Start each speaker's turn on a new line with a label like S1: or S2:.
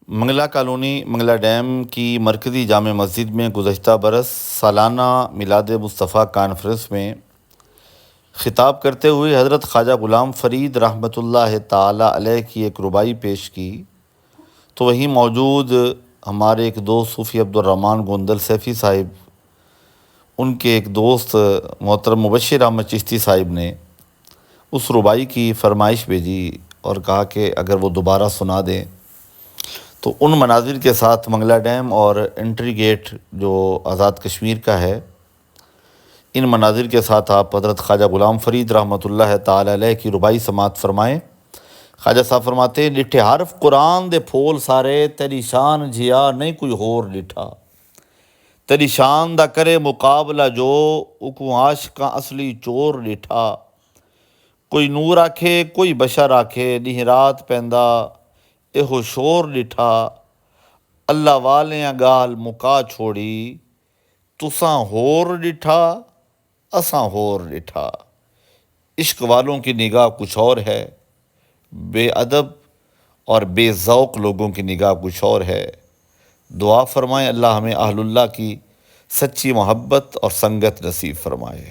S1: Mangla colony Mangla dam کی مرکزی جامع مسجد میں گزشتہ برس سالانہ میلاد مصطفیٰ کانفرنس میں خطاب کرتے ہوئے حضرت خواجہ غلام فرید رحمۃ اللہ تعالیٰ علیہ کی ایک رباعی پیش کی تو وہیں موجود ہمارے ایک دوست صوفی عبد الرحمن گوندل سیفی صاحب، ان کے ایک دوست محترم مبشر احمد چشتی صاحب نے اس رباعی کی فرمائش بھیجی اور کہا کہ اگر وہ دوبارہ سنا دیں تو ان مناظر کے ساتھ منگلا ڈیم اور انٹری گیٹ جو آزاد کشمیر کا ہے، ان مناظر کے ساتھ آپ حضرت خواجہ غلام فرید رحمۃ اللہ تعالی علیہ کی رباعی سماعت فرمائیں۔ خواجہ صاحب فرماتے ہیں، ڈٹھے حرف قرآن دے پھول سارے، تیری شان جیا نہیں کوئی ہور ڈٹھا، تیری شان دا کرے مقابلہ جو اکو عاشقاں اصلی چور ڈٹھا، کوئی نور آکھے کوئی بشر آکھے، نہیں رات پیندا ایہو شور ڈٹھا، اللہ والیاں گال مکا چھوڑی، تساں ہور ڈٹھا اساں ہور ڈٹھا۔ عشق والوں کی نگاہ کچھ اور ہے، بے ادب اور بے ذوق لوگوں کی نگاہ کچھ اور ہے۔ دعا فرمائیں اللہ ہمیں اہل اللہ کی سچی محبت اور سنگت نصیب فرمائے۔